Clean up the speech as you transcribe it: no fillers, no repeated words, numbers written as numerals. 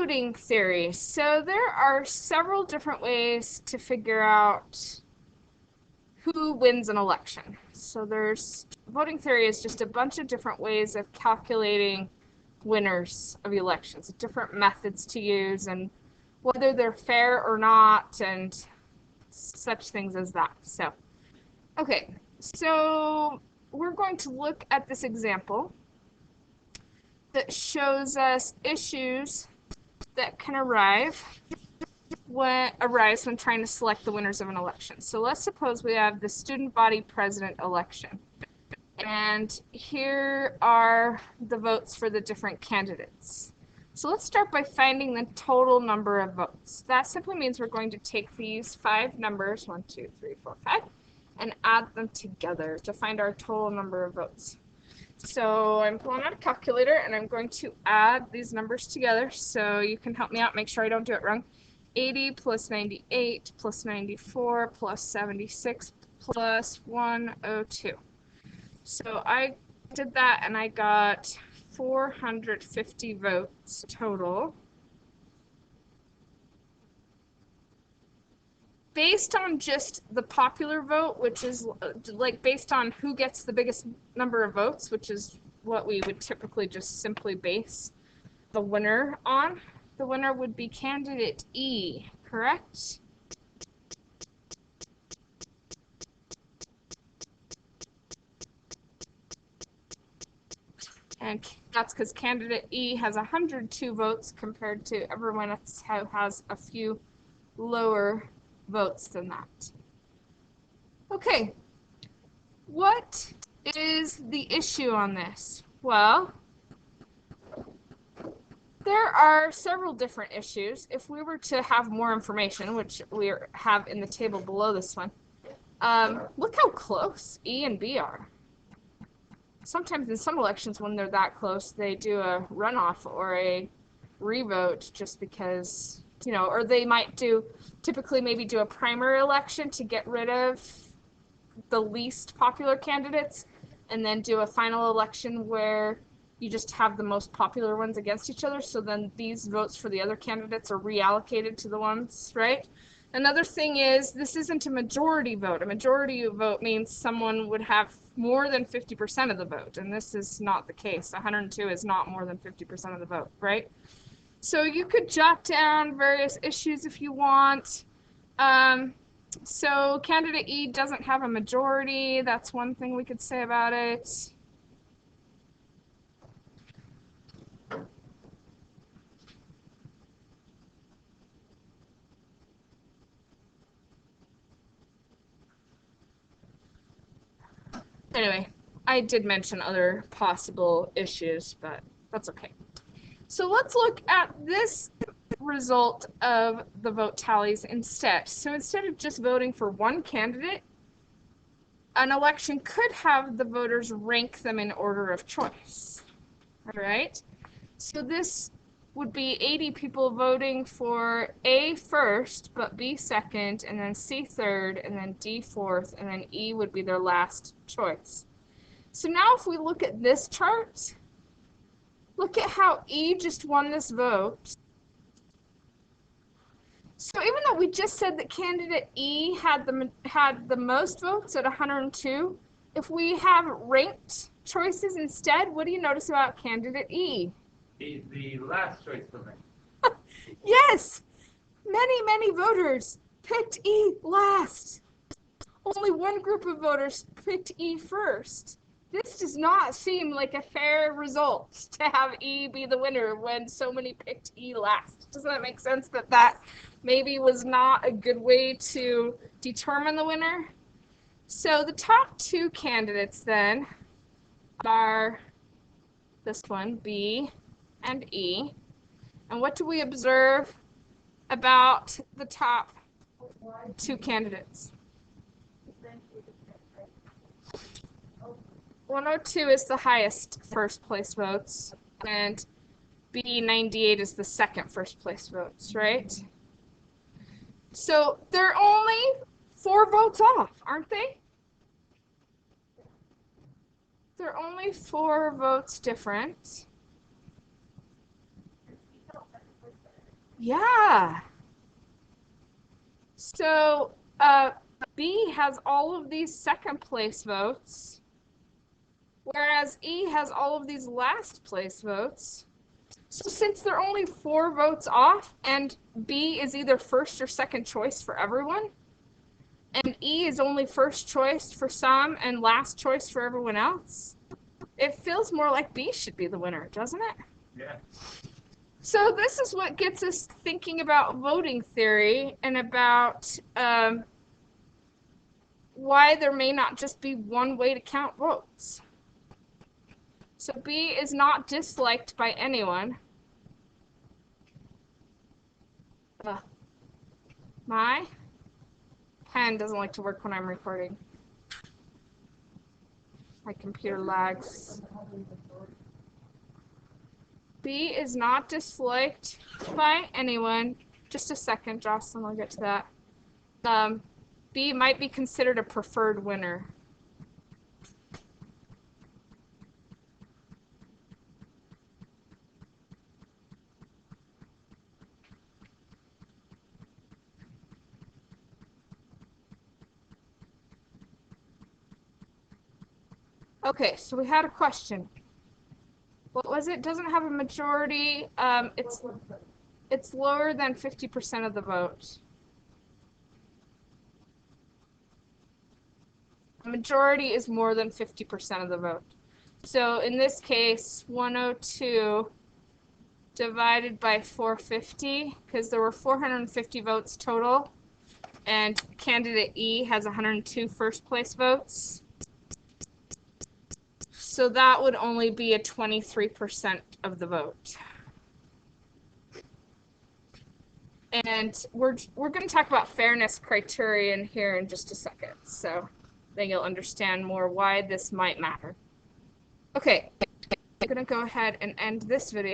voting theory. So there are several different ways to figure out who wins an election. So there's voting theory is just a bunch of different ways of calculating winners of elections, different methods to use and whether they're fair or not and such things as that. So, okay, so we're going to look at this example that shows us issues that can arise when trying to select the winners of an election. So let's suppose we have the student body president election. And here are the votes for the different candidates. So let's start by finding the total number of votes. That simply means we're going to take these 5 numbers, 1, 2, 3, 4, 5, and add them together to find our total number of votes. So I'm pulling out a calculator and I'm going to add these numbers together so you can help me out, make sure I don't do it wrong. 80 plus 98 plus 94 plus 76 plus 102. So I did that and I got 450 votes total. Based on just the popular vote, which is like based on who gets the biggest number of votes, which is what we would typically just simply base the winner on. The winner would be candidate E, correct? And that's because candidate E has 102 votes compared to everyone else who has a few lower votes than that. Okay, what is the issue on this? Well, there are several different issues. If we were to have more information, which we have in the table below this one, look how close E and B are. Sometimes in some elections when they're that close, they do a runoff or a revote just because, you know, or they might typically maybe do a primary election to get rid of the least popular candidates and then do a final election where you just have the most popular ones against each other. So then these votes for the other candidates are reallocated to the ones, right? Another thing is this isn't a majority vote. A majority vote means someone would have more than 50% of the vote, and this is not the case. 102 is not more than 50% of the vote, right? So you could jot down various issues if you want. So candidate E doesn't have a majority. That's one thing we could say about it. Anyway, I did mention other possible issues, but that's okay. So let's look at this result of the vote tallies instead. So instead of just voting for one candidate, an election could have the voters rank them in order of choice. All right? So this would be 80 people voting for A first, but B second, and then C third, and then D fourth, and then E would be their last choice. So now if we look at this chart, look at how E just won this vote. So even though we just said that candidate E had the most votes at 102, if we have ranked choices instead, what do you notice about candidate E? He's the last choice for me. Yes, many voters picked E last. Only one group of voters picked E first. This does not seem like a fair result to have E be the winner when so many picked E last. Doesn't that make sense that maybe was not a good way to determine the winner? So the top 2 candidates then are this one, B and E. And what do we observe about the top 2 candidates? 102 is the highest first place votes, and B98 is the second first place votes, right? So they're only 4 votes off, aren't they? They're only 4 votes different. Yeah. So, B has all of these second place votes, whereas E has all of these last place votes. So since they're only 4 votes off, and B is either first or second choice for everyone, and E is only first choice for some and last choice for everyone else, it feels more like B should be the winner, doesn't it? Yeah. So this is what gets us thinking about voting theory and about why there may not just be one way to count votes. So B is not disliked by anyone. Ugh. My pen doesn't like to work when I'm recording. My computer lags. B is not disliked by anyone. Just a second, Jocelyn, I'll get to that. B might be considered a preferred winner. Okay, so we had a question. What was it? Doesn't have a majority. It's lower than 50% of the vote. A majority is more than 50% of the vote. So in this case, 102 divided by 450, because there were 450 votes total, and candidate E has 102 first place votes. So that would only be a 23% of the vote. And we're going to talk about fairness criterion here in just a second. So then you'll understand more why this might matter. Okay, I'm going to go ahead and end this video.